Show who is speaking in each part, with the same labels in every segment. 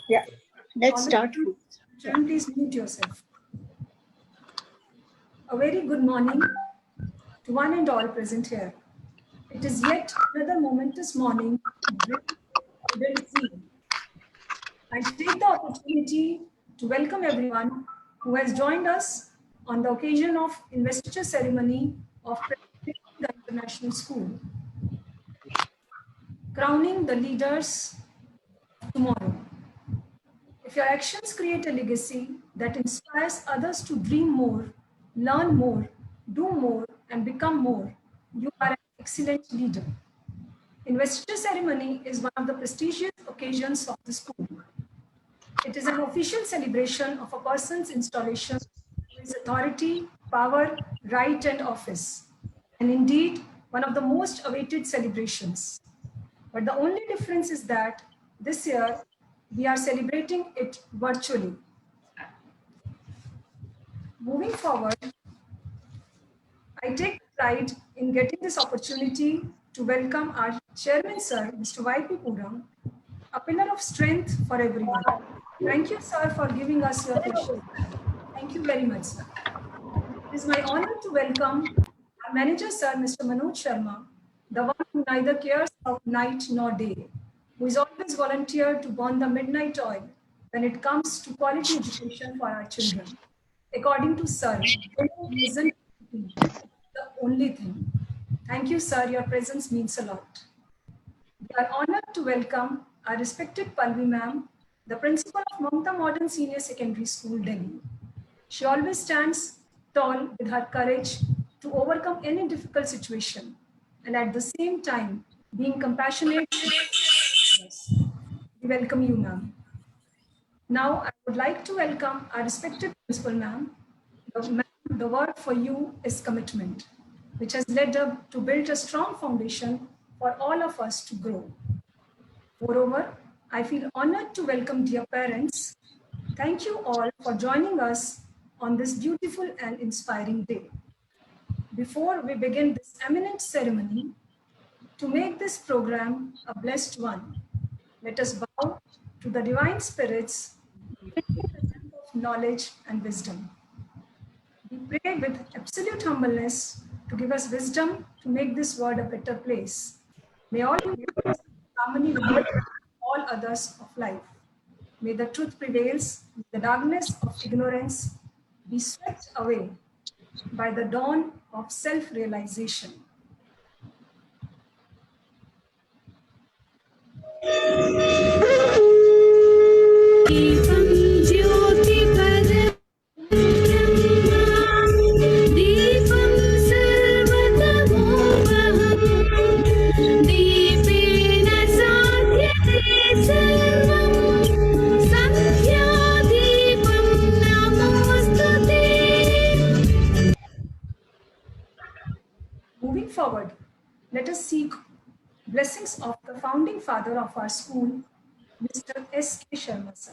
Speaker 1: Yeah, let's start.
Speaker 2: Sharon, please mute yourself. A very good morning to one and all present here. It is yet another momentous morning to build zeal. I take the opportunity to welcome everyone who has joined us on the occasion of investiture ceremony of President the International School, crowning the leaders of tomorrow. If your actions create a legacy that inspires others to dream more, learn more, do more, and become more, you are an excellent leader. Investiture ceremony is one of the prestigious occasions of the school. It is an official celebration of a person's installation to his authority, power, right, and office, and indeed one of the most awaited celebrations. But the only difference is that this year we are celebrating it virtually. Moving forward, I take pride in getting this opportunity to welcome our chairman, sir, Mr. Y.P. Puram, a pillar of strength for everyone. Thank you, sir, for giving us your precious time. Thank you very much, sir. It is my honor to welcome our manager, sir, Mr. Manoj Sharma, the one who neither cares of night nor day, who is always volunteered to burn the midnight oil when it comes to quality education for our children. According to sir, isn't the only thing. Thank you, sir. Your presence means a lot. We are honored to welcome our respected Palvi ma'am, the principal of Mamta Modern Senior Secondary School, Delhi. She always stands tall with her courage to overcome any difficult situation and at the same time being compassionate. We welcome you, ma'am. Now, I would like to welcome our respected principal, ma'am. The word for you is commitment, which has led up to build a strong foundation for all of us to grow. Moreover, I feel honored to welcome dear parents. Thank you all for joining us on this beautiful and inspiring day. Before we begin this eminent ceremony, to make this program a blessed one, let us bow to the divine spirits of knowledge and wisdom. We pray with absolute humbleness to give us wisdom to make this world a better place. May all you harmony with all others of life. May the truth prevails, the darkness of ignorance be swept away by the dawn of self-realization. Moving forward, let us seek blessings of the founding father of our school, Mr. S.K. Sharma sir.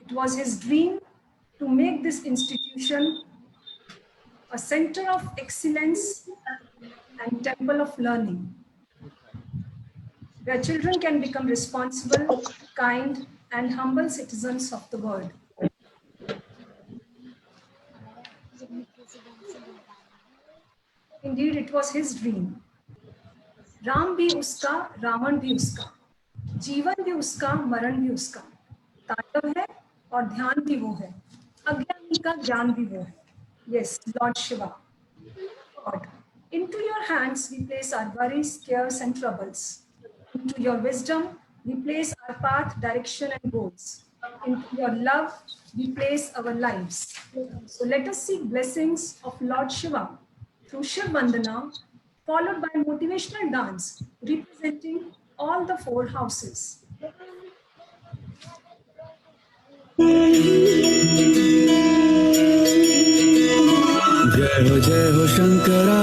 Speaker 2: It was his dream to make this institution a center of excellence and temple of learning, where children can become responsible, kind, and humble citizens of the world. Indeed, it was his dream. Ram भी उसका, रावण भी उसका, जीवन भी उसका, मरण भी उसका, तांडव है और ध्यान भी वो है, अज्ञानी का ज्ञान भी वो है. Yes, Lord Shiva. God, into your hands we place our worries, cares, and troubles. Into your wisdom we place our path, direction, and goals. Into your love we place our lives. So let us seek blessings of Lord Shiva through Shiv Vandana, followed by motivational dance representing all the 4 houses.
Speaker 3: जय हो शंकरा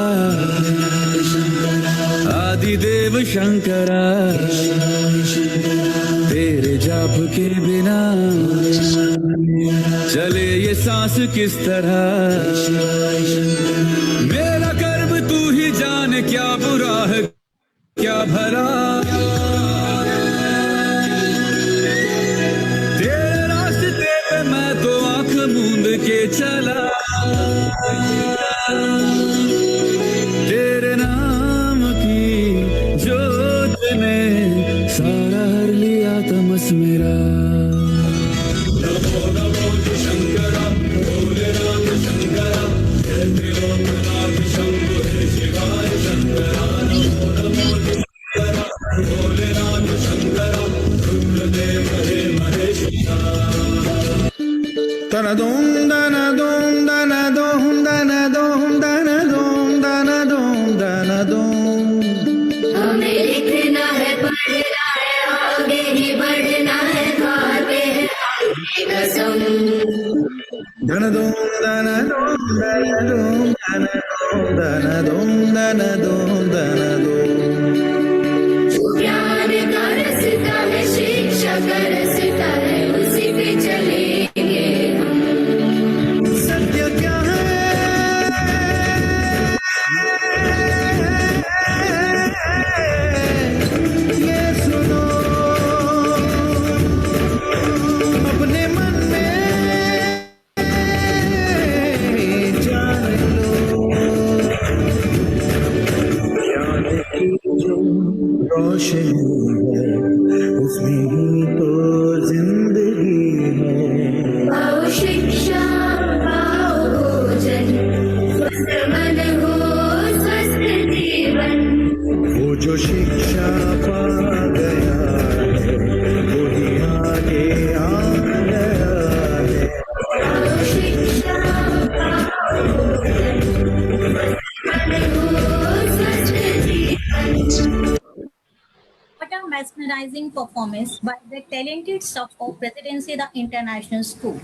Speaker 3: आदिदेव शंकरा तेरे जाप के बिना चले ये सांस किस तरह मेरा कर्म तू ही जान क्या बुरा है क्या भला ने सारा हर लिया तमस मेरा। नमो नमो शंकरा भोले राम शंकरा, जय त्रिलोकनाथ शंभो हे शिवाय शंकरा। नमो नमो शंकरा भोले राम शंकरा, रुद्रदेव हे महेश्वरा। तन दोम दन दोम दन दोम दन दोम दन दोम दन दोम दन दोम।
Speaker 4: हमें लिखना है, पढ़ना है, आगे ही बढ़ना है, खाते हैं आगे कसम।
Speaker 3: धन दोम दन दोम दन दोम दन दोम दन दोम दन दोम।
Speaker 4: ज्ञान का रास्ता है, शिक्षा का रास्ता है, उसी पे चलेंगे हम।
Speaker 3: सत्य क्या है ये सुनो, अपने मन में जान लो। ज्ञान की जो रोशनी है उसमें ही तो जिंदगी है।
Speaker 4: पाओ शिक्षा, पाओ भोजन, स्वस्थ मन हो, स्वस्थ जीवन।
Speaker 3: वो जो शिक्षा पा गया है वही आगे आ गया है।
Speaker 4: पाओ शिक्षा, पाओ भोजन, स्वस्थ मन हो, स्वस्थ जीवन।
Speaker 1: What a mesmerizing performance by the talented staff of Presidency the International School.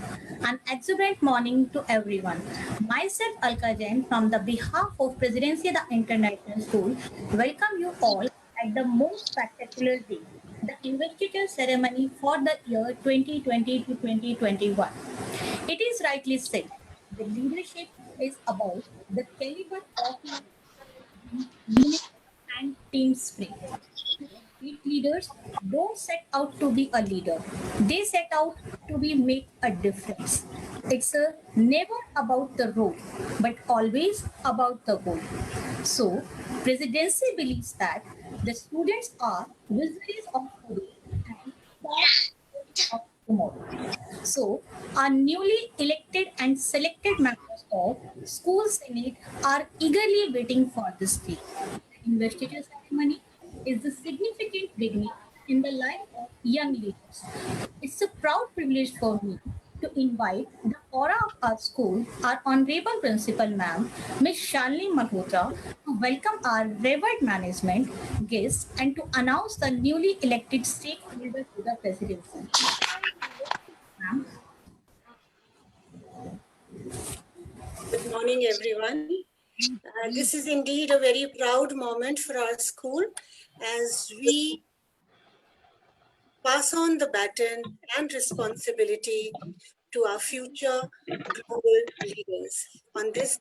Speaker 1: An exuberant morning to everyone. Myself, Alka Jain, from the behalf of Presidency the International School, welcome you all at the most spectacular day, the investiture ceremony for the year 2020 to 2021. It is rightly said, the leadership is about the caliber of unity and team spirit. Great leaders don't set out to be a leader. They set out to be make a difference. It's never about the road, but always about the goal. So, Presidency believes that the students are visionaries of today and thought of tomorrow. So, our newly elected and selected members of School Senate are eagerly waiting for this day. The investiture ceremony is the significant beginning in the life of young leaders. It's a proud privilege for me to invite the aura of our school, our Honorable Principal Ma'am, Ms. Shalini Malhotra, to welcome our revered management, guests, and to announce the newly elected stakeholders to the presidency. Ma'am.
Speaker 5: Good morning, everyone. This is indeed a very proud moment for our school as we pass on the baton and responsibility to our future global leaders. On this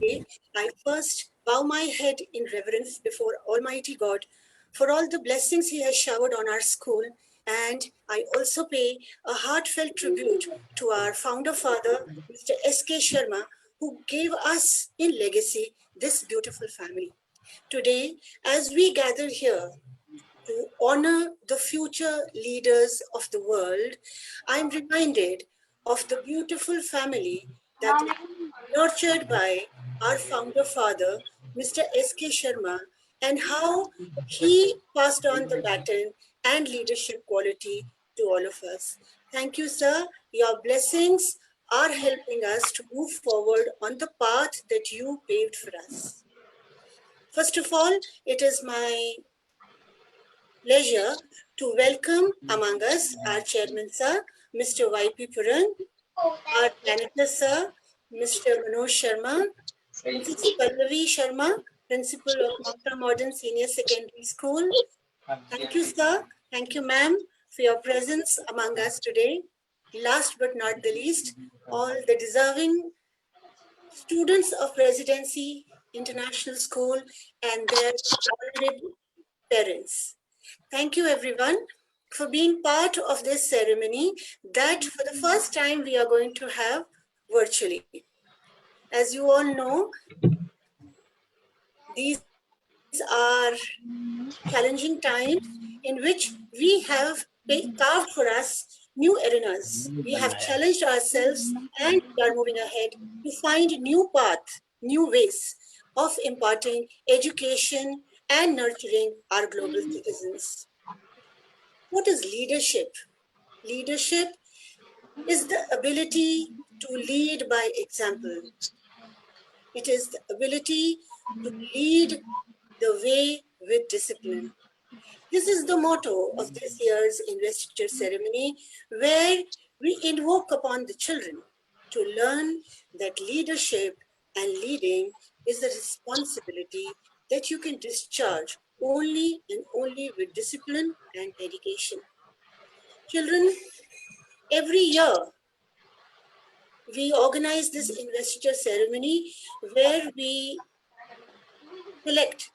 Speaker 5: day, I first bow my head in reverence before Almighty God for all the blessings He has showered on our school, and I also pay a heartfelt tribute to our founder father, Mr. S.K. Sharma, who gave us in legacy this beautiful family. Today, as we gather here to honor the future leaders of the world, I'm reminded of the beautiful family that is nurtured by our founder father, Mr. S.K. Sharma, and how he passed on the baton and leadership quality to all of us. Thank you, sir. Your blessings are helping us to move forward on the path that you paved for us. First of all, it is my pleasure to welcome among us our chairman, sir, Mr. Y.P. Puran, our janitor, sir, Mr. Manoj Sharma, Mrs. Pallavi Sharma, principal of Mount Modern Senior Secondary School. Thank you, sir. Thank you, ma'am, for your presence among us today. Last but not the least, all the deserving students of Residency International School and their honorable parents. Thank you, everyone, for being part of this ceremony that for the first time we are going to have virtually. As you all know, these are challenging times in which we have carved for us new arenas. We have challenged ourselves and we are moving ahead to find new paths, new ways of imparting education and nurturing our global citizens. What is leadership? Leadership is the ability to lead by example. It is the ability to lead the way with discipline. This is the motto of this year's investiture ceremony, where we invoke upon the children to learn that leadership and leading is a responsibility that you can discharge only and only with discipline and dedication. Children, every year we organize this investiture ceremony where we select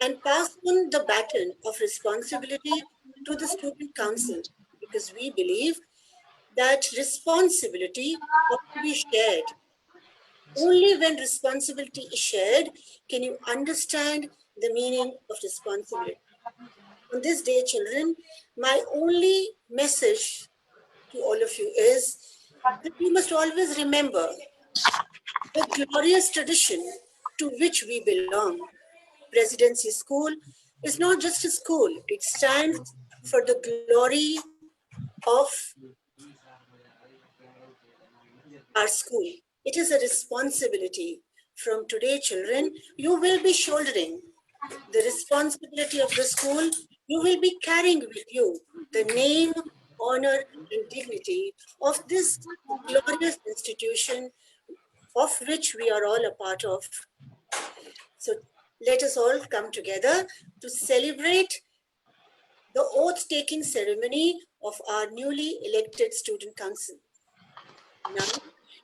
Speaker 5: and pass on the baton of responsibility to the student council, because we believe that responsibility ought to be shared. Only when responsibility is shared can you understand the meaning of responsibility. On this day, children, my only message to all of you is that you must always remember the glorious tradition to which we belong. Presidency School is not just a school, it stands for the glory of our school. It is a responsibility. From today, children, you will be shouldering the responsibility of the school. You will be carrying with you the name, honor, and dignity of this glorious institution of which we are all a part of. So let us all come together to celebrate the oath-taking ceremony of our newly elected student council. Now,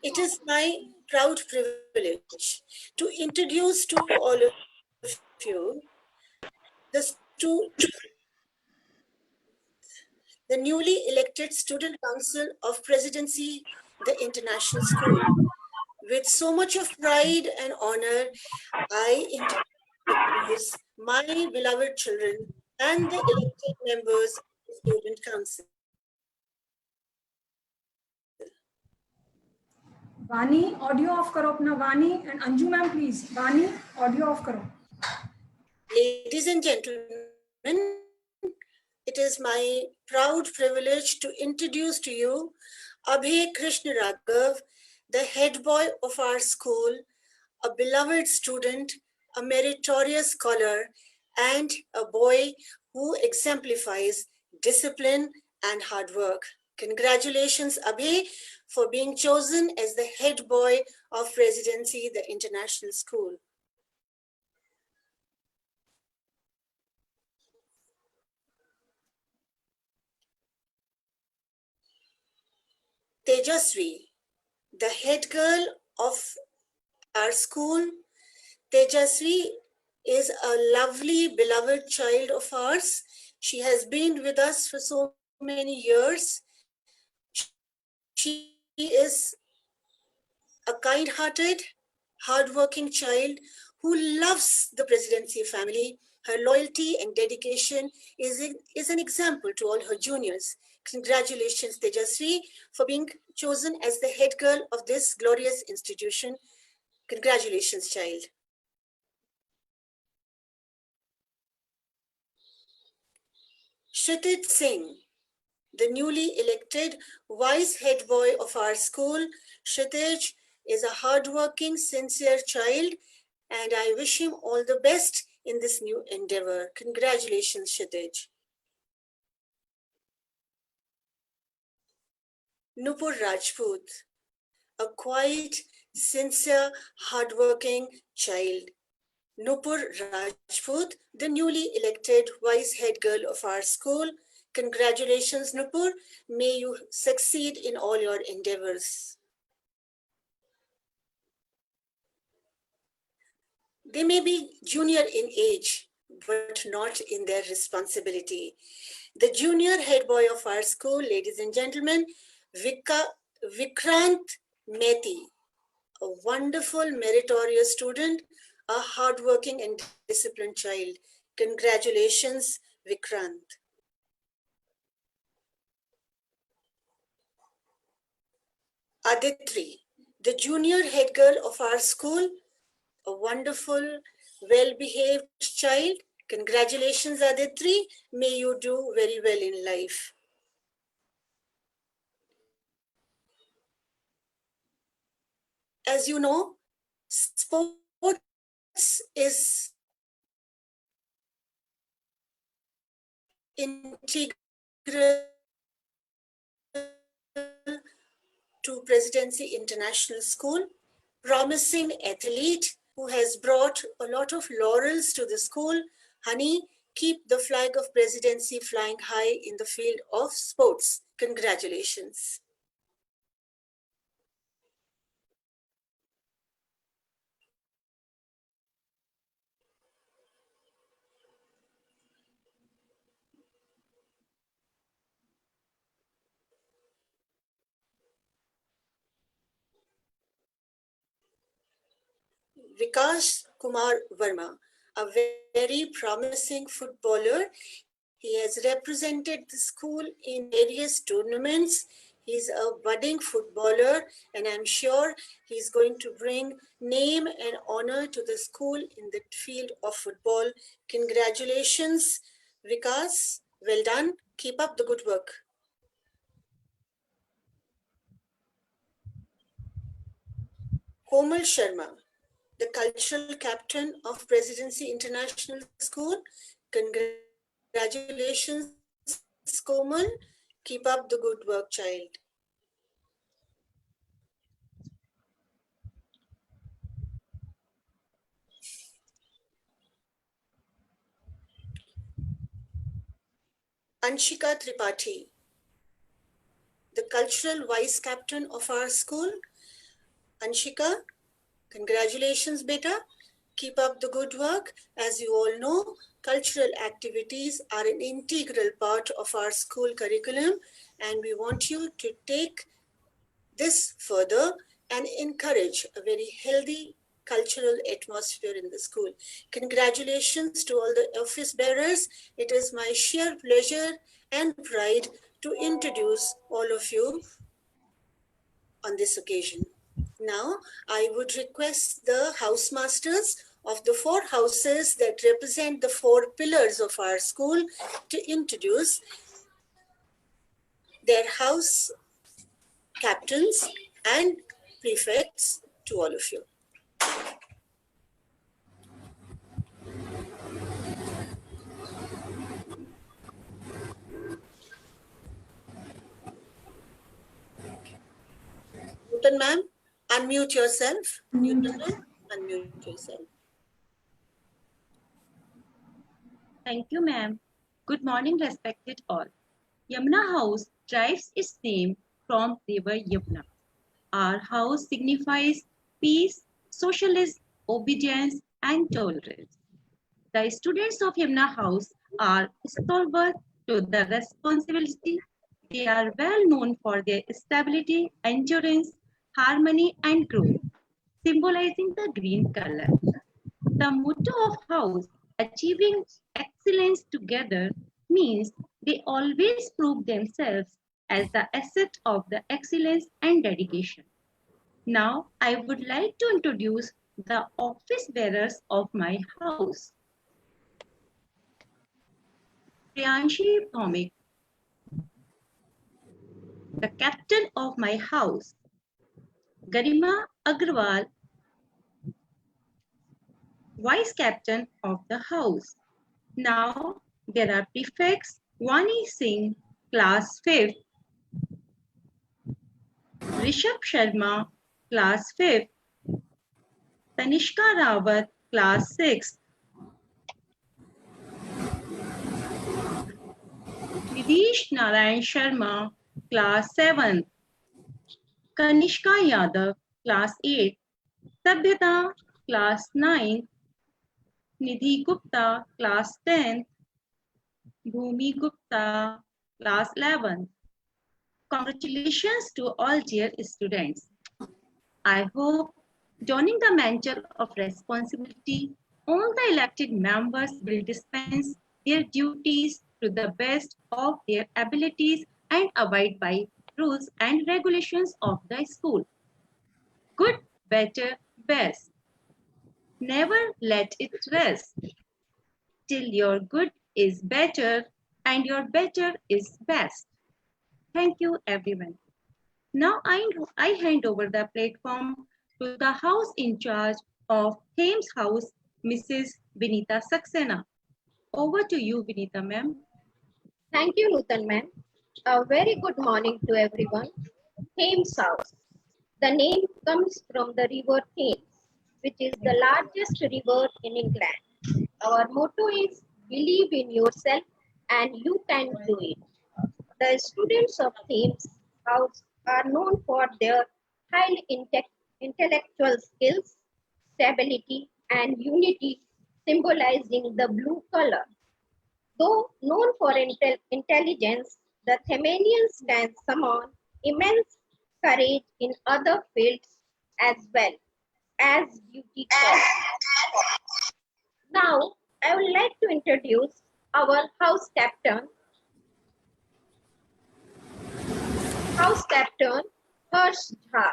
Speaker 5: it is my proud privilege to introduce to all of you the newly elected student council of Presidency, the International School. With so much of pride and honor, I introduce my beloved children and the elected members of the Student Council.
Speaker 2: वानी audio of करो अपना. वानी and Anju ma'am please. वानी audio of करो.
Speaker 5: Ladies and gentlemen, it is my proud privilege to introduce to you Abhay Krishna Raghav, the head boy of our school, a beloved student, a meritorious scholar, and a boy who exemplifies discipline and hard work. Congratulations, Abhay, for being chosen as the head boy of Presidency, the International School. Tejasvi, the head girl of our school. Tejasvi is a lovely, beloved child of ours. She has been with us for so many years. She is a kind-hearted, hardworking child who loves the Presidency family. Her loyalty and dedication is an example to all her juniors. Congratulations, Tejasvi, for being chosen as the head girl of this glorious institution. Congratulations, child. Kshitij Singh, the newly elected vice head boy of our school. Kshitij is a hardworking, sincere child, and I wish him all the best in this new endeavor. Congratulations, Kshitij. Nupur Rajput, a quiet, sincere, hardworking child. Nupur Rajput, the newly elected vice head girl of our school. Congratulations, Nupur. May you succeed in all your endeavors. They may be junior in age, but not in their responsibility. The junior head boy of our school, ladies and gentlemen, Vikrant Mehti, a wonderful, meritorious student, a hardworking and disciplined child. Congratulations, Vikrant. Aditri, the junior head girl of our school, a wonderful, well-behaved child. Congratulations, Aditri. May you do very well in life. As you know, sports is integral to Presidency International School, promising athlete who has brought a lot of laurels to the school. Honey, keep the flag of presidency flying high in the field of sports. Congratulations. Vikas Kumar Verma, a very promising footballer. He has represented the school in various tournaments. He's a budding footballer, and I'm sure he's going to bring name and honor to the school in the field of football. Congratulations, Vikas. Well done. Keep up the good work. Komal Sharma, the cultural captain of Presidency International School. Congratulations, Komal. Keep up the good work, child. Anshika Tripathi, the cultural vice captain of our school. Anshika, congratulations, beta. Keep up the good work. As you all know, cultural activities are an integral part of our school curriculum, and we want you to take this further and encourage a very healthy cultural atmosphere in the school. Congratulations to all the office bearers. It is my sheer pleasure and pride to introduce all of you on this occasion. Now, I would request the housemasters of the 4 houses that represent the 4 pillars of our school to introduce their house captains and prefects to all of you. Newton ma'am, unmute yourself. Newton ma'am, unmute yourself.
Speaker 6: Thank you, ma'am. Good morning, respected all. Yamuna House derives its name from River Yamuna. Our house signifies peace, socialism, obedience, and tolerance. The students of Yamuna House are stalwart to the responsibility. They are well known for their stability, endurance, harmony, and growth, symbolizing the green color. The motto of house, achieving excellence together, means they always prove themselves as the asset of the excellence and dedication. Now, I would like to introduce the office bearers of my house. Priyanshi Bhaumik, the captain of my house. Garima Agrawal, vice captain of the house. Now there are prefects. Vani Singh, class 5th. Rishabh Sharma, class 5th. Tanishka Rawat, class 6th. Nidish Narayan Sharma, class 7th. Kanishka Yadav, class 8th. Sabhyata, class 9th. Nidhi Gupta, class 10th. Bhumi Gupta, class 11th. Congratulations to all dear students. I hope Donning the mantle of responsibility, all the elected members will dispense their duties to the best of their abilities and abide by rules and regulations of the school. Good, better, best. Never let it rest till your good is better and your better is best. Thank you, everyone. Now I hand over the platform to the house in charge of Thames House, Mrs. Vinita Saxena. Over to you, Vinita ma'am.
Speaker 7: Thank you, Nutan ma'am. A very good morning to everyone. Thames House. The name comes from the river Thames, which is the largest river in England. Our motto is believe in yourself and you can do it. The students of Thames House are known for their high intellectual skills, stability, and unity, symbolizing the blue color. Though known for intelligence, the Themanians can summon immense courage in other fields as well as duty calls. Now, I would like to introduce our house captain, Harsh Jha,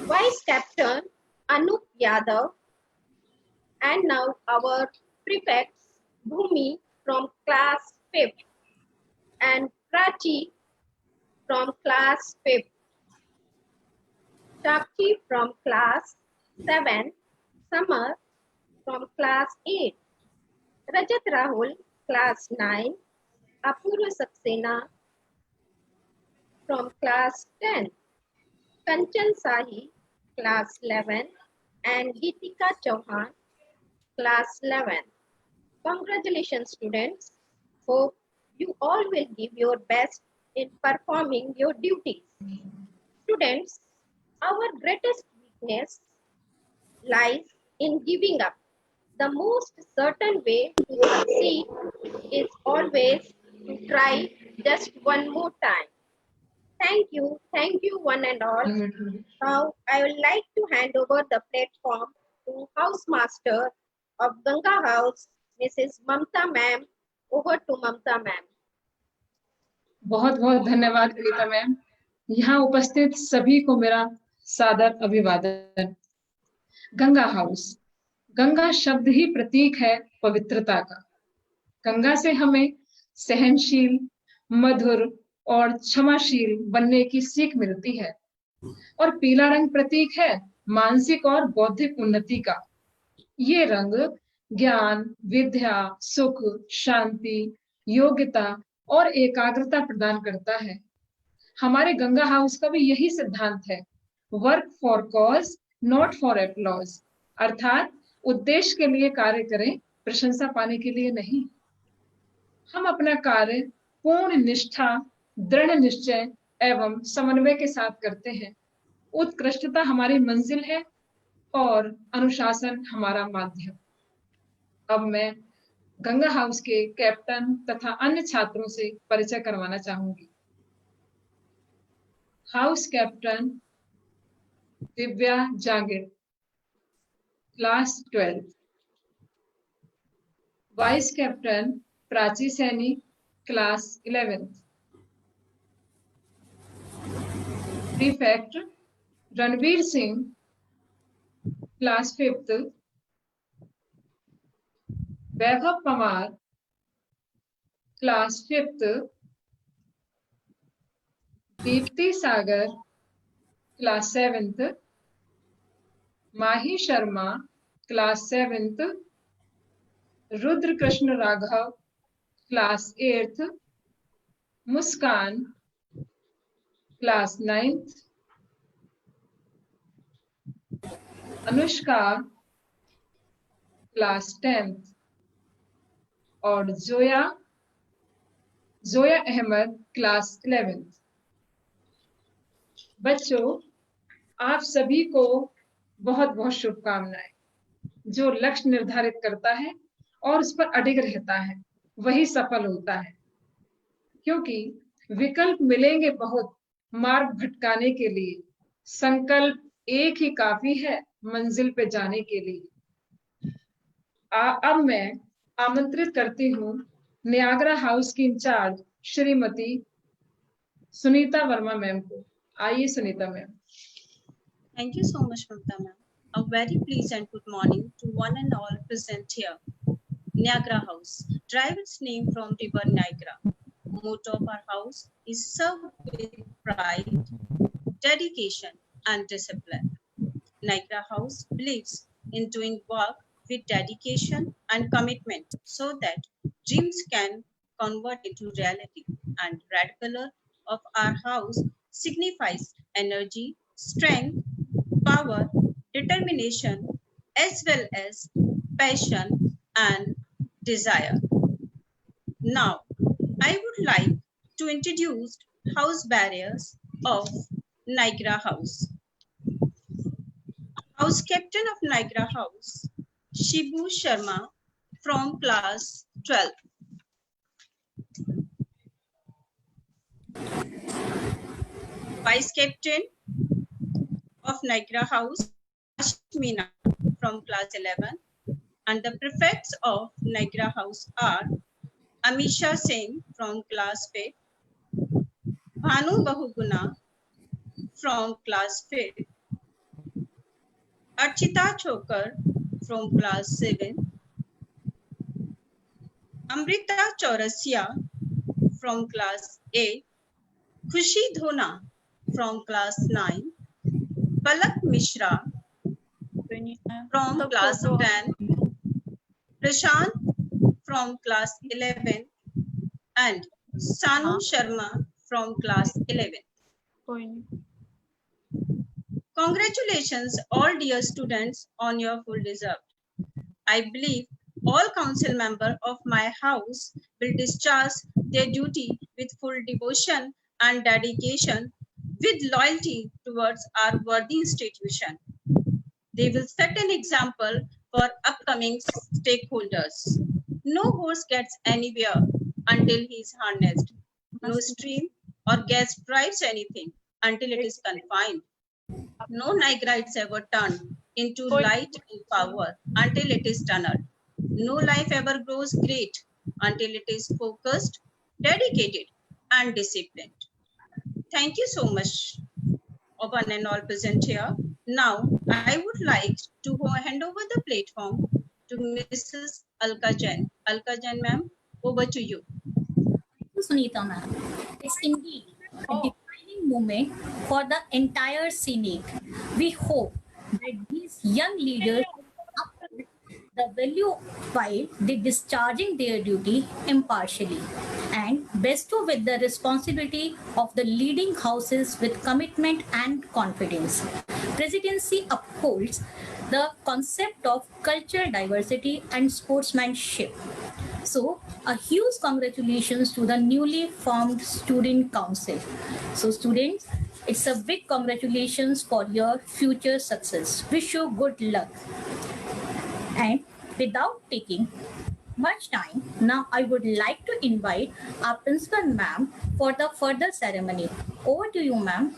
Speaker 7: Vice Captain Anup Yadav, and now our prefects Bhumi from class 5th and Prachi from class 5th, Shakti from class 7, Samar from class 8, Rajat Rahul class 9, Apurva Saxena from class 10, Kanchan Sahi class 11 and Geetika Chauhan class 11. Congratulations, students. Hope you all will give your best in performing your duties. Students, our greatest weakness lies in giving up. The most certain way to succeed is always to try just one more time. Thank you one and all. Now I would like to hand over the platform to Housemaster of Ganga House, Mrs. Mamta ma'am. Over to Mamta ma'am.
Speaker 8: बहुत बहुत धन्यवाद Gita ma'am. यहाँ उपस्थित सभी को मेरा सादर अभिवादन। गंगा हाउस, गंगा शब्द ही प्रतीक है पवित्रता का। गंगा से हमें सहनशील, मधुर और क्षमाशील बनने की सीख मिलती है और पीला रंग प्रतीक है मानसिक और बौद्धिक उन्नति का। ये रंग ज्ञान, विद्या, सुख, शांति, योग्यता और एकाग्रता प्रदान करता है। हमारे गंगा हाउस का भी यही सिद्धांत है, work for cause not for applause, अर्थात उद्देश्य के लिए कार्य करें, प्रशंसा पाने के लिए नहीं। हम अपना कार्य पूर्ण निष्ठा, दृढ़ निश्चय एवं समन्वय के साथ करते हैं। उत्कृष्टता हमारी मंजिल है और अनुशासन हमारा माध्यम। अब मैं गंगा हाउस के कैप्टन तथा अन्य छात्रों से परिचय करवाना चाहूंगी। House captain Divya Jangid, class 12। Vice captain Prachi Saini, class 11। Prefect Ranveer Singh, class 5th। Vaibhav Pawar, class 5th। Deepti Sagar, class 7th। Mahi Sharma, class 7th। Rudra Krishna Raghav, class 8th। Muskan, class 9th। Anushka, class 10th। और जोया अहमद, क्लास 11th। बच्चों, आप सभी को बहुत बहुत शुभकामनाएं। जो लक्ष्य निर्धारित करता है और उस पर अडिग रहता है वही सफल होता है, क्योंकि विकल्प मिलेंगे बहुत मार्ग भटकाने के लिए, संकल्प एक ही काफी है मंजिल पे जाने के लिए। अब मैं आमंत्रित करती हूँ नियाग्रा हाउस की इंचार्ज श्रीमती सुनीता वर्मा मैम को। आइए Sunita ma'am.
Speaker 6: Thank you so much, Mamta ma'am. A very pleasant good morning to one and all present here. Niagara House derives its name from River Niagara. Motto of our house is serve with pride, dedication, and discipline. Niagara House believes in doing work with dedication and commitment so that dreams can convert into reality. And red color of our house signifies energy, strength, power, determination, as well as passion and desire. Now, I would like to introduce house barriers of Niagara House. House Captain of Niagara House, Shibu Sharma from class 12. Vice Captain of Niagara House, Ashmina from class 11. And the prefects of Niagara House are Amisha Singh from class 5th, Bhanu Bahuguna from class 5th, Archita Chokar from class 7th, Amrita Chaurasia from class 8, Khushi Dhona from class 9, Palak Mishra from class 10, Prashant from class 11, and Sanu Sharma from class 11. Congratulations, all dear students, on your full result. I believe all council members of my house will discharge their duty with full devotion and dedication, with loyalty towards our worthy institution. They will set an example for upcoming stakeholders. No horse gets anywhere until he is harnessed. No stream or gas drives anything until it is confined. No Niagara is ever turned into light and power until it is tunneled. No life ever grows great until it is focused, dedicated, and disciplined. Thank you so much, one and all present here. Now, I would like to hand over the platform to Mrs. Alka Jain. Alka Jain, ma'am, over to you.
Speaker 1: Sunita ma'am. It's indeed a defining moment for the entire Senate. We hope that these young leaders uphold the value while they discharging their duty impartially and bestow with the responsibility of the leading houses with commitment and confidence. Presidency upholds the concept of cultural diversity and sportsmanship. So, a huge congratulations to the newly formed Student Council. So, students, it's a big congratulations for your future success. Wish you good luck. And without taking much time, now I would like to invite our principal ma'am for the further ceremony. Over to you, ma'am.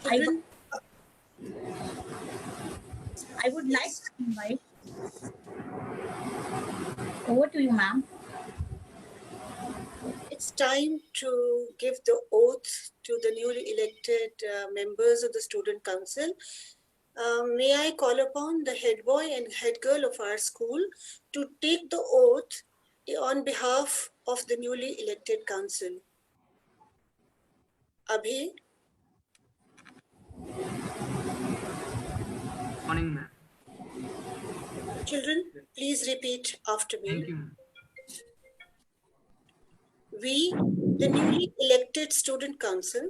Speaker 1: I would like to invite. Over to you, ma'am.
Speaker 5: It's time to give the oath to the newly elected members of the Student Council. May I call upon the head boy and head girl of our school to take the oath on behalf of the newly elected council. Abhi.
Speaker 9: Morning, ma'am.
Speaker 5: Children, please repeat after me.
Speaker 9: Thank you, ma'am.
Speaker 5: We, the newly elected Student Council,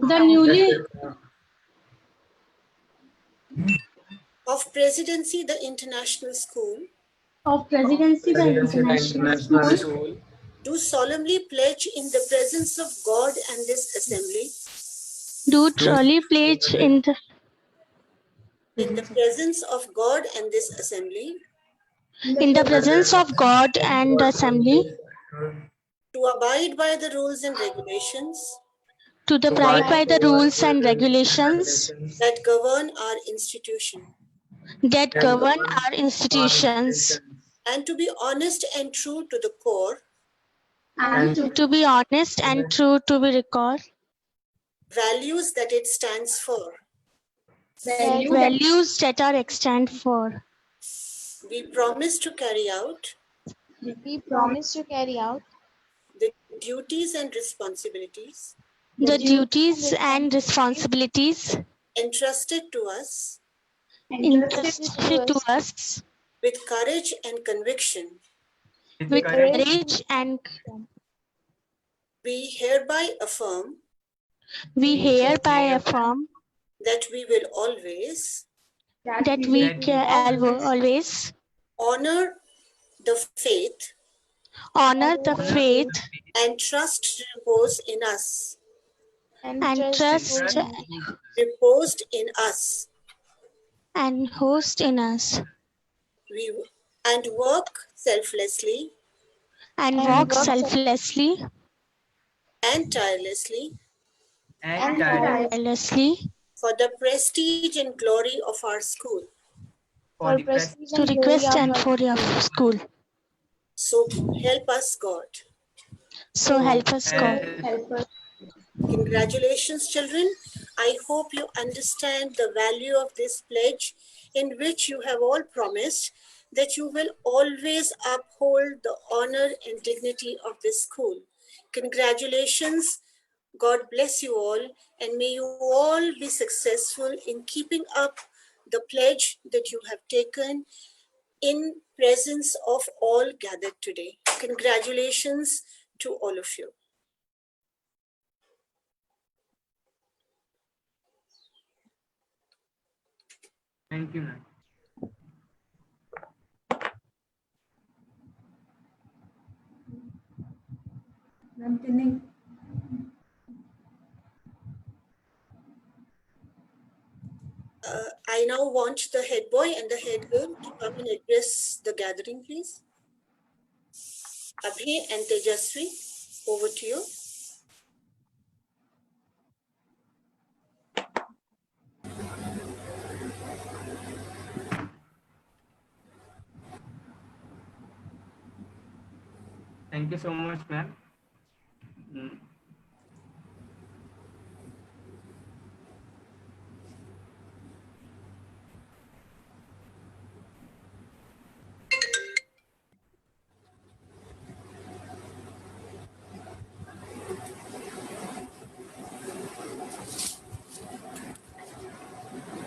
Speaker 9: The newly
Speaker 5: of Presidency the International School
Speaker 9: International School
Speaker 5: do solemnly pledge in the presence of God and this assembly,
Speaker 10: do truly pledge
Speaker 5: in the presence of God and this assembly,
Speaker 10: in the presence of God and the assembly,
Speaker 5: to abide by the rules and regulations
Speaker 10: to the pride by the rules and regulations
Speaker 5: that govern our institution,
Speaker 10: that govern our institutions,
Speaker 5: and to be honest and true to the core
Speaker 10: and to be honest and true to be recalled,
Speaker 5: values that it stands for.
Speaker 10: values that are extant for.
Speaker 5: We promise to carry out
Speaker 11: We promise to carry out
Speaker 5: the duties and responsibilities
Speaker 10: The duties and responsibilities
Speaker 5: entrusted to us
Speaker 10: entrusted to us
Speaker 5: with courage and conviction.
Speaker 10: with courage, and
Speaker 5: We hereby affirm
Speaker 10: we hereby affirm
Speaker 5: that we will always
Speaker 10: that we can always
Speaker 5: honor the faith
Speaker 10: honor the faith
Speaker 5: and trust reposed in us,
Speaker 10: and trust
Speaker 5: reposed in us.
Speaker 10: and host in us,
Speaker 5: And work selflessly
Speaker 10: and walk selflessly
Speaker 5: and tirelessly
Speaker 9: and
Speaker 10: tirelessly
Speaker 5: for the prestige and glory of our school.
Speaker 9: for the prestige
Speaker 10: to request and for your school.
Speaker 5: So help us God.
Speaker 10: So help us God.
Speaker 5: Congratulations, children. I hope you understand the value of this pledge, in which you have all promised that you will always uphold the honor and dignity of this school. Congratulations. God bless you all, and may you all be successful in keeping up the pledge that you have taken in presence of all gathered today. Congratulations to all of you.
Speaker 9: Thank you, ma'am.
Speaker 2: Ma'am, pinning.
Speaker 5: I now want the head boy and the head girl to come and address the gathering, please. Abhi and Tejasvi, over to you.
Speaker 9: Thank you so much, ma'am.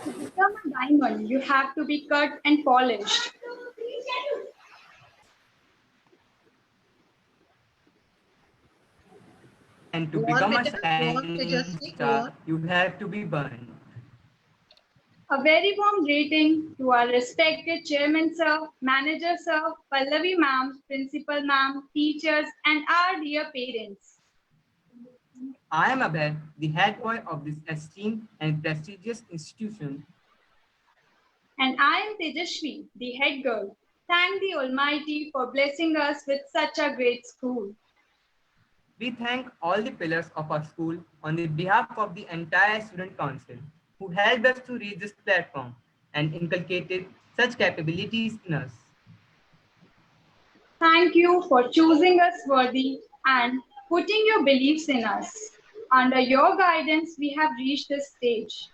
Speaker 12: To become a diamond, you have to be cut and polished.
Speaker 9: And to become a shining star, you have to be burned.
Speaker 12: A very warm greeting to our respected Chairman Sir, Manager Sir, Pallavi Ma'am, Principal Ma'am, teachers, and our dear parents.
Speaker 9: I am Abhay, the head boy of this esteemed and prestigious institution.
Speaker 12: And I am Tejasvi, the head girl. Thank the Almighty for blessing us with such a great school.
Speaker 9: We thank all the pillars of our school on the behalf of the entire student council who helped us to reach this platform and inculcated such capabilities in us.
Speaker 12: Thank you for choosing us worthy and putting your beliefs in us. Under your guidance, we have reached this stage.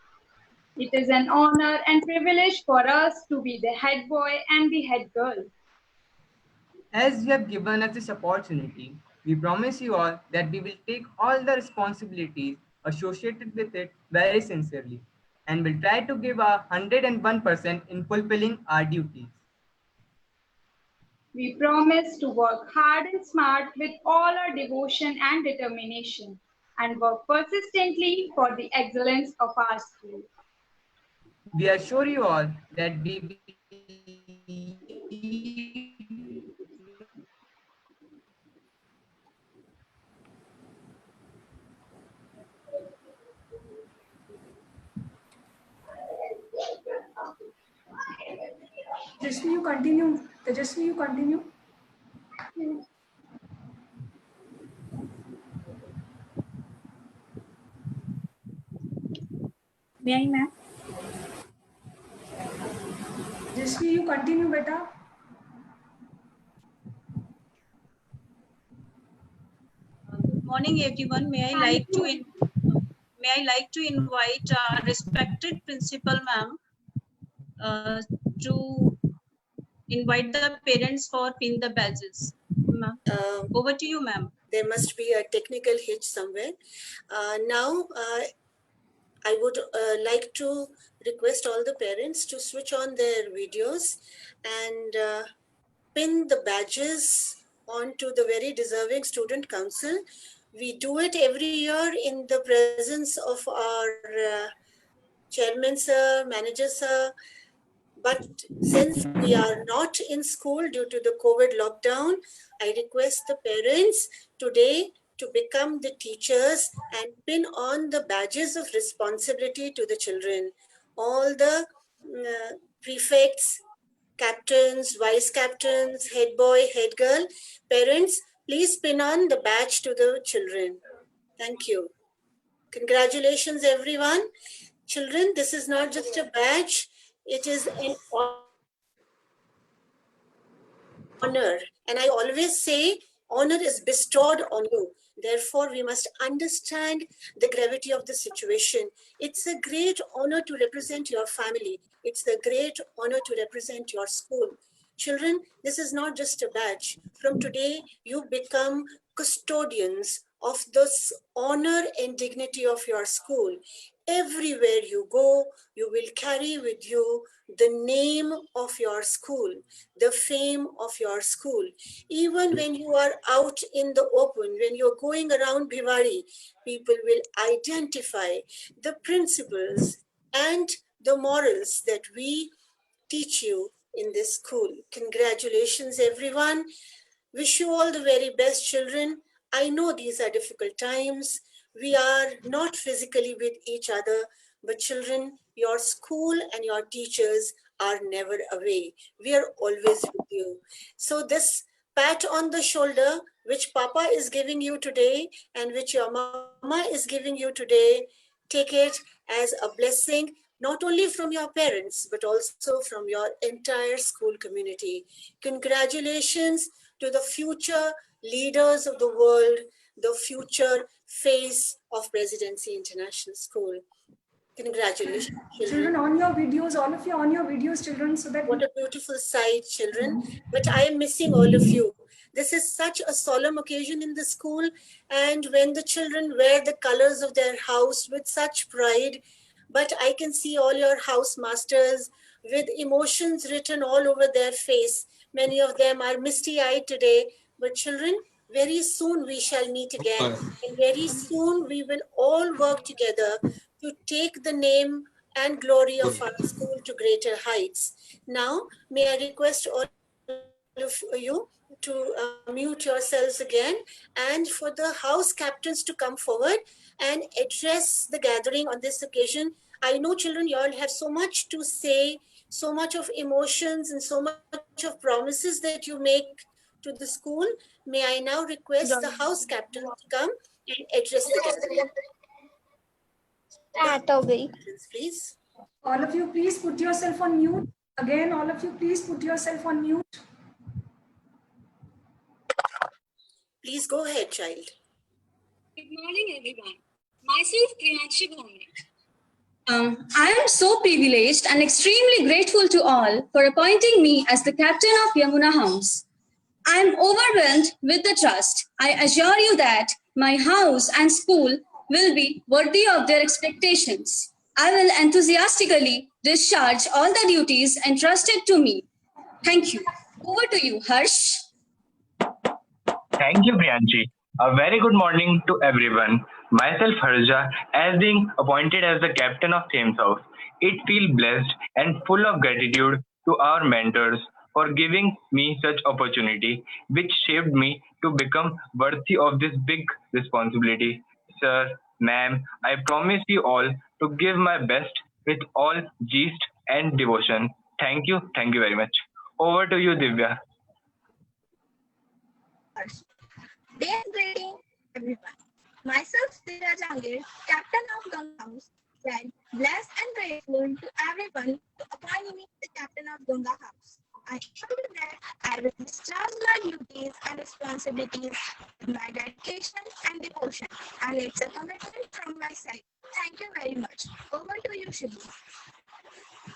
Speaker 12: It is an honor and privilege for us to be the head boy and the head girl.
Speaker 9: As you have given us this opportunity, we promise you all that we will take all the responsibilities associated with it very sincerely and will try to give our 101% in fulfilling our duties.
Speaker 12: We promise to work hard and smart with all our devotion and determination and work persistently for the excellence of our school.
Speaker 9: We assure you all that we will
Speaker 2: Just you continue. Tejasvi, you continue.
Speaker 1: May I, ma'am?
Speaker 2: Tejasvi, you continue, beta.
Speaker 13: Good morning, everyone. May I like to invite our respected principal ma'am to invite the parents for pin the badges. Ma'am, over to you, ma'am.
Speaker 5: There must be a technical hitch somewhere. Now, I would like to request all the parents to switch on their videos and pin the badges onto the very deserving student council. We do it every year in the presence of our chairman sir, manager sir. But since we are not in school due to the COVID lockdown, I request the parents today to become the teachers and pin on the badges of responsibility to the children. All the prefects, captains, vice captains, head boy, head girl, parents, please pin on the badge to the children. Thank you. Congratulations, everyone. Children, this is not just a badge, it is an honor. And I always say, honor is bestowed on you. Therefore, we must understand the gravity of the situation. It's a great honor to represent your family. It's a great honor to represent your school. Children, this is not just a badge. From today, you become custodians of this honor and dignity of your school. Everywhere you go, you will carry with you the name of your school, the fame of your school. Even when you are out in the open, when you're going around Bhiwadi, people will identify the principles and the morals that we teach you in this school. Congratulations, everyone. Wish you all the very best, children. I know these are difficult times. We are not physically with each other, but children, your school and your teachers are never away. We are always with you. So this pat on the shoulder, which Papa is giving you today and which your Mama is giving you today, take it as a blessing, not only from your parents, but also from your entire school community. Congratulations to the future leaders of the world, the future face of Presidency International School. Congratulations,
Speaker 2: children. On your videos, all of you on your videos, children, so that...
Speaker 5: What a beautiful sight, children. But I am missing all of you. This is such a solemn occasion in the school. And when the children wear the colors of their house with such pride, but I can see all your house masters with emotions written all over their face. Many of them are misty-eyed today. But children, very soon we shall meet again. And very soon we will all work together to take the name and glory of our school to greater heights. Now, may I request all of you to mute yourselves again and for the house captains to come forward and address the gathering on this occasion. I know, children, you all have so much to say, so much of emotions and so much of promises that you make to the school. May I now request the house captain to come and address the gathering. Please.
Speaker 2: All of you, please put yourself on mute. Again, all of you, please put yourself on mute.
Speaker 5: Please go ahead, child.
Speaker 14: Good morning, everyone. Myself, Priyanshi Bhome. I am so privileged and extremely grateful to all for appointing me as the captain of Yamuna House. I am overwhelmed with the trust. I assure you that my house and school will be worthy of their expectations. I will enthusiastically discharge all the duties entrusted to me. Thank you. Over to you, Harsh.
Speaker 15: Thank you, Priyanshi. A very good morning to everyone. Myself, Harsha, as being appointed as the captain of Thames House, it feels blessed and full of gratitude to our mentors for giving me such opportunity, which shaped me to become worthy of this big responsibility. Sir, ma'am, I promise you all to give my best with all gist and devotion. Thank you very much. Over to you, Divya.
Speaker 11: Day greeting, everyone. Myself, Sira Jangir, captain of Ganga House, said, blessed and grateful to everyone to appoint me the captain of Ganga House. I am that I will discharge my duties and responsibilities with my dedication and devotion, and it's a commitment from my side. Thank you very much. Over to you, Shibu.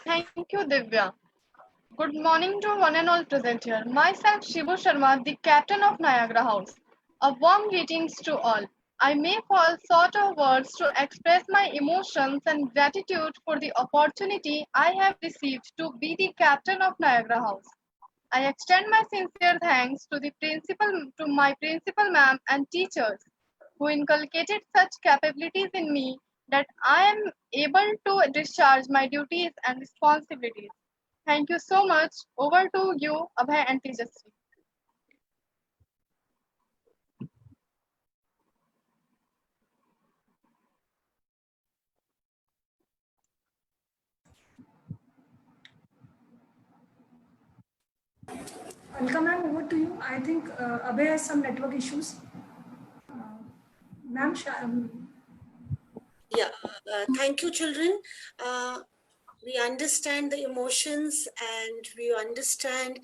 Speaker 16: Thank you, Divya. Good morning to one and all present here. Myself, Shibu Sharma, the captain of Niagara House. A warm greetings to all. I may fall short of words to express my emotions and gratitude for the opportunity I have received to be the captain of Niagara House. I extend my sincere thanks to my principal ma'am and teachers who inculcated such capabilities in me that I am able to discharge my duties and responsibilities. Thank you so much. Over to you, Abhay and Tejasvi.
Speaker 2: Alka ma'am, over to you. I think Abhay has some network issues. Ma'am,
Speaker 5: Yeah, thank you, children. We understand the emotions and we understand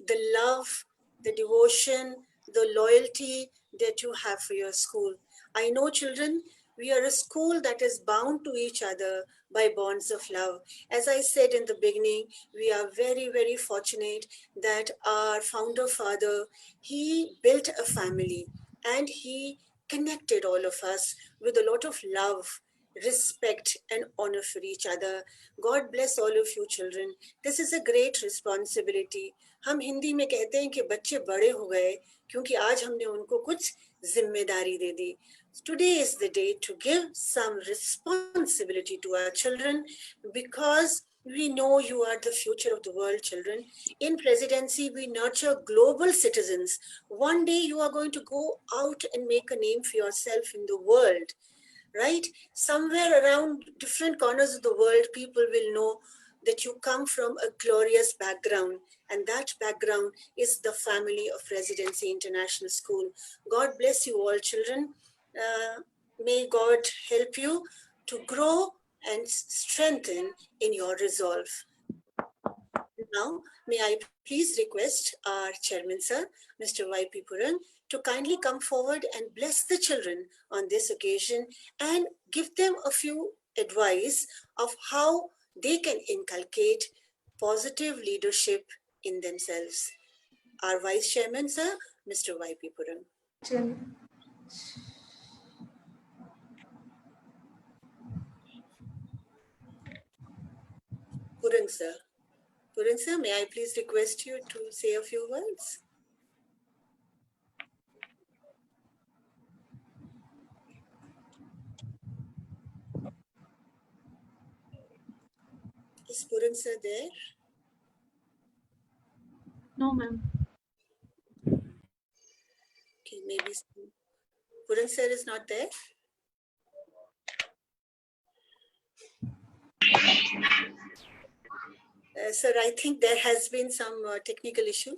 Speaker 5: the love, the devotion, the loyalty that you have for your school. I know, children, we are a school that is bound to each other by bonds of love. As I said in the beginning, we are very, very fortunate that our founder father, he built a family and he connected all of us with a lot of love, respect and honor for each other. God bless all of you children. This is a great responsibility. हम हिंदी में कहते हैं कि बच्चे बड़े हो गए क्योंकि आज हमने उनको कुछ जिम्मेदारी दे दी. Today is the day to give some responsibility to our children because we know you are the future of the world, children. In presidency, we nurture global citizens. One day you are going to go out and make a name for yourself in the world, right? Somewhere around different corners of the world, people will know that you come from a glorious background, and that background is the family of Residency International School. God bless you all, children. May God help you to grow and strengthen in your resolve. Now, may I please request our chairman, sir, Mr. Y.P. Puran, to kindly come forward and bless the children on this occasion and give them a few advice of how they can inculcate positive leadership in themselves. Our vice chairman, sir, Mr. Y.P. Puran. Puran, sir. Puran, sir, may I please request you to say a few words? Is Puran sir there?
Speaker 6: No, ma'am.
Speaker 5: Okay, maybe Puran sir is not there. Sir, I think there has been some technical issue.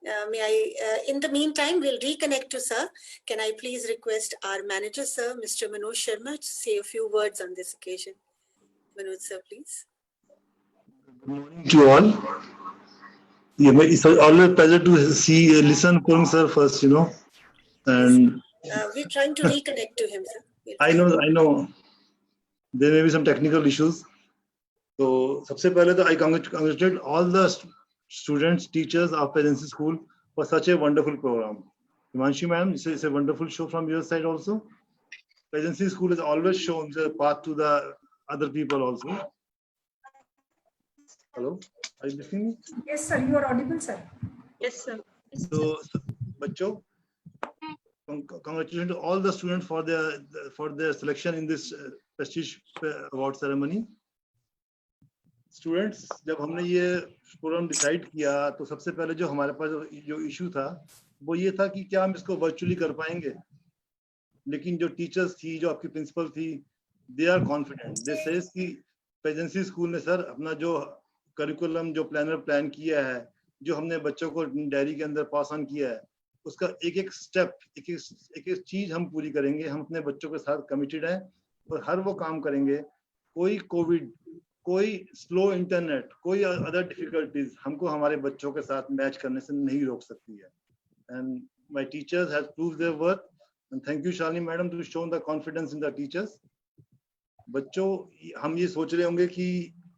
Speaker 5: May I, in the meantime, we'll reconnect to sir. Can I please request our manager, sir, Mr. Manoj Sharma, to say a few words on this occasion? Manoj, sir, please.
Speaker 17: Good morning to all. Yeah, it's always a pleasure to listen Purang sir first, you know. And
Speaker 5: we're trying to reconnect to him, sir.
Speaker 17: I know. There may be some technical issues. So, सबसे पहले तो I congratulate all the students, teachers of Presidency School for such a wonderful program. Himanshi ma'am, it's a wonderful show from your side also. Presidency School has always shown the path to the other people also. Hello, are you listening?
Speaker 2: Yes, sir. You are audible, sir.
Speaker 6: Yes, sir.
Speaker 17: So, bachcho, congratulations to all the students for their selection in this prestige award ceremony. Students, जब हमने ये programme decide किया तो सबसे पहले जो हमारे पास जो इशू था वो ये था कि क्या हम इसको वर्चुअली कर पाएंगे, लेकिन जो टीचर्स थी, जो आपकी प्रिंसिपल थी, they are confident. They says कि प्रेजेंसी स्कूल ने सर अपना जो करिकुलम जो प्लानर प्लान किया है जो हमने बच्चों को डायरी के अंदर पास ऑन किया है, उसका एक एक स्टेप, एक एक चीज हम पूरी करेंगे। हम अपने बच्चों के साथ कमिटेड हैं और हर वो काम करेंगे। कोई कोविड, कोई स्लो इंटरनेट, कोई अदर डिफिकल्टीज हमको हमारे बच्चों के साथ मैच करने से नहीं रोक सकती है। And my teachers has proved their worth and thank you Shalini madam to show the confidence in the teachers. बच्चों, हम ये सोच रहे होंगे कि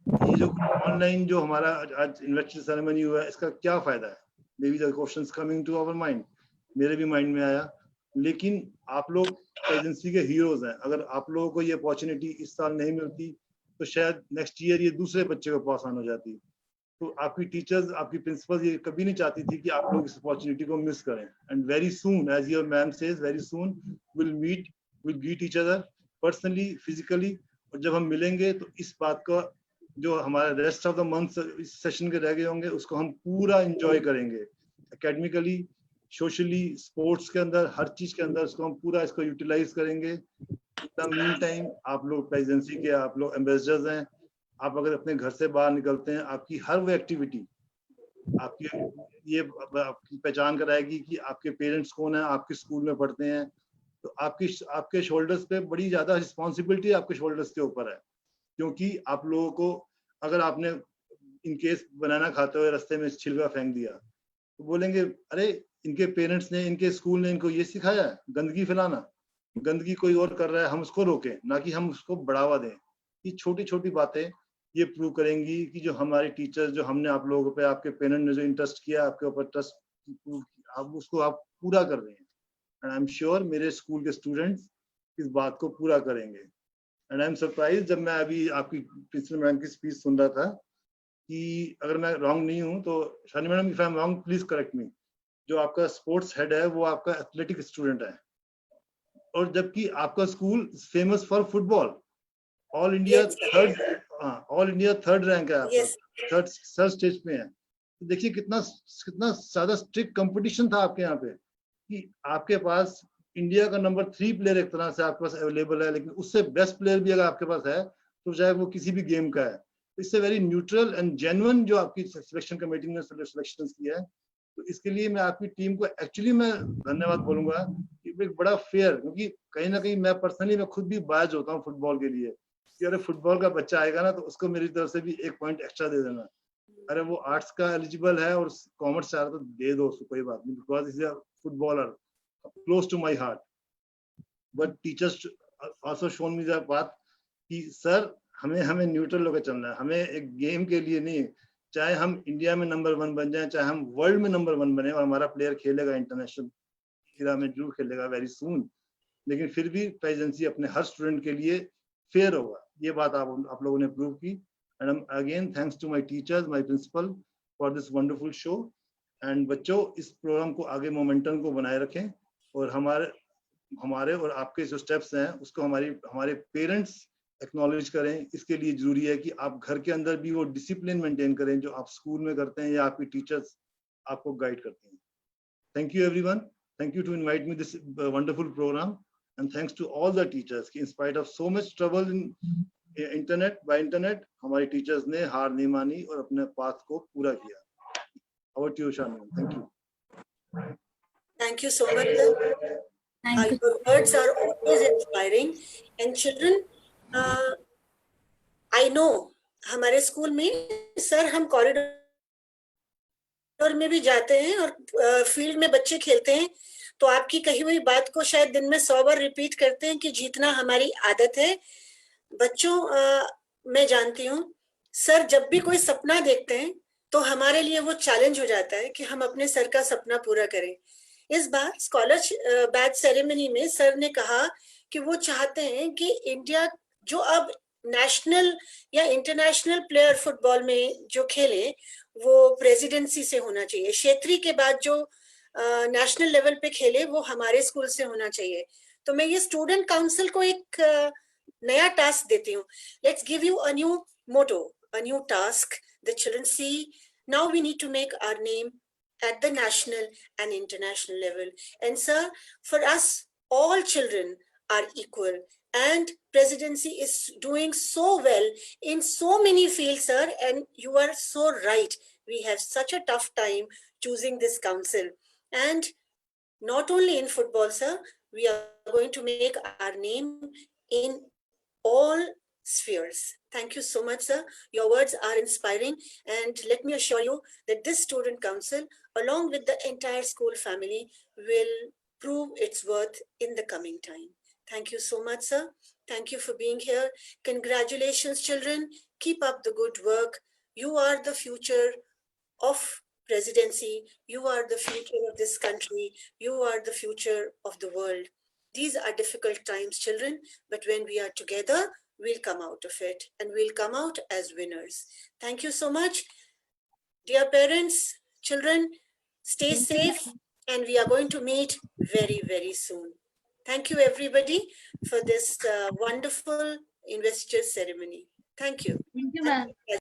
Speaker 17: ये जो ऑनलाइन जो हमारा आज इन्वेस्टर सेरेमनी हुआ है, इसका क्या फायदा है? May be the questions coming to our mind, मेरे भी माइंड में आया। लेकिन आप लोग एजेंसी के हीरोज हैं। अगर आप लोगों को ये अपॉर्चुनिटी इस साल नहीं मिलती तो शायद नेक्स्ट ईयर ये दूसरे बच्चे को पास ऑन हो जाती। तो आपकी टीचर्स, आपकी प्रिंसिपल ये कभी नहीं चाहती थी कि आप लोग इस अपॉर्चुनिटी को मिस करें। And very soon, as your ma'am says, very soon will meet, will greet each other personally, physically. और जब हम मिलेंगे तो इस बात का जो हमारा रेस्ट ऑफ द मंथ इस सेशन के रह गए होंगे उसको हम पूरा एंजॉय करेंगे। एकेडमिकली, सोशली, स्पोर्ट्स के अंदर, हर चीज के अंदर उसको हम पूरा इसको यूटिलाइज करेंगे। मीन टाइम आप लोग एजेंसी के, आप लोग एम्बेसडर्स हैं। आप अगर अपने घर से बाहर निकलते हैं, आपकी हर वो एक्टिविटी आपकी ये आपकी पहचान कराएगी कि आपके पेरेंट्स कौन है, आपके स्कूल में पढ़ते हैं। तो आपके शोल्डर्स पे बड़ी ज्यादा रिस्पॉन्सिबिलिटी आपके शोल्डर्स के ऊपर है। क्योंकि आप लोगों को, अगर आपने इनकेस बनाना खाते हुए रास्ते में छिलका फेंक दिया तो बोलेंगे अरे इनके पेरेंट्स ने, इनके स्कूल ने इनको ये सिखाया है गंदगी फैलाना। गंदगी कोई और कर रहा है, हम उसको रोकें, ना कि हम उसको बढ़ावा दें। ये छोटी छोटी बातें ये प्रूव करेंगी कि जो हमारे टीचर्स, जो हमने आप लोगों पे, आपके पेरेंट ने जो इंटरेस्ट किया आपके ऊपर, ट्रस्ट आप उसको आप पूरा कर रहे हैं। एंड आई एम श्योर मेरे स्कूल के स्टूडेंट्स इस बात को पूरा करेंगे। एंड आई एम सरप्राइज, जब मैं अभी आपकी प्रिंसिपल मैम की स्पीच सुन रहा था, कि अगर मैं रॉन्ग नहीं हूँ तो Shani madam, if I am wrong please correct me, जो आपका स्पोर्ट्स हेड है वो आपका एथलेटिक स्टूडेंट है, और जबकि आपका school famous for football, all India third rank है आपका, थर्ड स्टेज पे है। तो देखिए कितना ज्यादा स्ट्रिक्ट कंपटीशन था आपके यहाँ पे, कि आपके पास इंडिया का नंबर 3 प्लेयर एक तरह से आपके पास अवेलेबल है, लेकिन उससे बेस्ट प्लेयर भी अगर आपके पास है तो चाहे वो किसी भी गेम का है। इससे वेरी न्यूट्रल एंड जेन्युइन जो आपकी सिलेक्शन कमेटी ने सिलेक्शन किया है, तो इसके लिए मैं आपकी टीम को एक्चुअली मैं धन्यवाद बोलूंगा। एक बड़ा फेयर, क्योंकि कहीं ना कहीं मैं पर्सनली मैं खुद भी बायज होता हूँ फुटबॉल के लिए, कि अरे फुटबॉल का बच्चा आएगा ना तो उसको मेरी तरफ से भी 1 पॉइंट एक्स्ट्रा दे देना। अरे वो आर्ट्स का एलिजिबल है और कॉमर्स चाह रहा तो दे दो उसको, कोई बात नहीं, because is a footballer close to my heart. But teachers also shown me that बात कि सर हमें न्यूट्रल होकर चलना है, हमें एक गेम के लिए नहीं, चाहे हम इंडिया में नंबर 1 बन जाए, चाहे हम वर्ल्ड में नंबर 1 बने, और हमारा प्लेयर खेलेगा इंटरनेशनल इरा में जरूर खेलेगा वेरी सून, लेकिन फिर भी एजेंसी अपने हर स्टूडेंट के लिए फेयर होगा। ये बात आप लोगों ने प्रूव की। And again thanks to my teachers, my principal for this wonderful show. And बच्चों, इस प्रोग्राम को आगे मोमेंटम को बनाए रखें, और हमारे और आपके जो स्टेप्स हैं उसको हमारे पेरेंट्स एक्नॉलेज करें। इसके लिए जरूरी है कि आप घर के अंदर भी वो डिसिप्लिन मेंटेन करें जो आप स्कूल में करते हैं या आपकी टीचर्स आपको गाइड करते हैं। Thank you everyone, thank you to invite me this wonderful programme, and thanks to all the teachers कि in spite of so much trouble in internet हमारी टीचर्स ने हार नहीं मानी और अपने पाथ को पूरा किया। Over to you Shani, thank you.
Speaker 5: Thank you so much. Your words are always inspiring. And children, I know हमारे स्कूल में सर हम कॉरिडोर में भी जाते हैं और फील्ड में बच्चे खेलते हैं, तो आपकी कही हुई बात को शायद दिन में 100 बार रिपीट करते हैं कि जीतना हमारी आदत है। बच्चों, मैं जानती हूँ सर जब भी कोई सपना देखते हैं तो हमारे लिए वो चैलेंज हो जाता है कि हम अपने सर का सपना पूरा करें। इस बार स्कॉलर बैच सेरेमनी में सर ने कहा कि वो चाहते हैं कि इंडिया जो अब नेशनल या इंटरनेशनल प्लेयर फुटबॉल में जो खेले वो प्रेसिडेंसी से होना चाहिए, क्षेत्रीय के बाद जो नेशनल लेवल पे खेले वो हमारे स्कूल से होना चाहिए। तो मैं ये स्टूडेंट काउंसिल को एक नया टास्क देती हूँ। Let's give you a new motto, a new task. The children see now we need to make our name at the national and international level. And sir, for us, all children are equal. and presidency is doing so well in so many fields, sir, and you are so right. We have such a tough time choosing this council. And not only in football, sir, we are going to make our name in all spheres. Thank you so much, sir. Your words are inspiring. And let me assure you that this student council, along with the entire school family, will prove its worth in the coming time. Thank you so much, sir. Thank you for being here. Congratulations, children. Keep up the good work. You are the future of presidency. You are the future of this country. You are the future of the world. These are difficult times, children, but when we are together, we'll come out of it and we'll come out as winners. Thank you so much. Dear parents, children, stay safe, and we are going to meet very, very soon. Thank you, everybody, for this wonderful investiture ceremony. Thank you.
Speaker 18: Thank you, ma'am.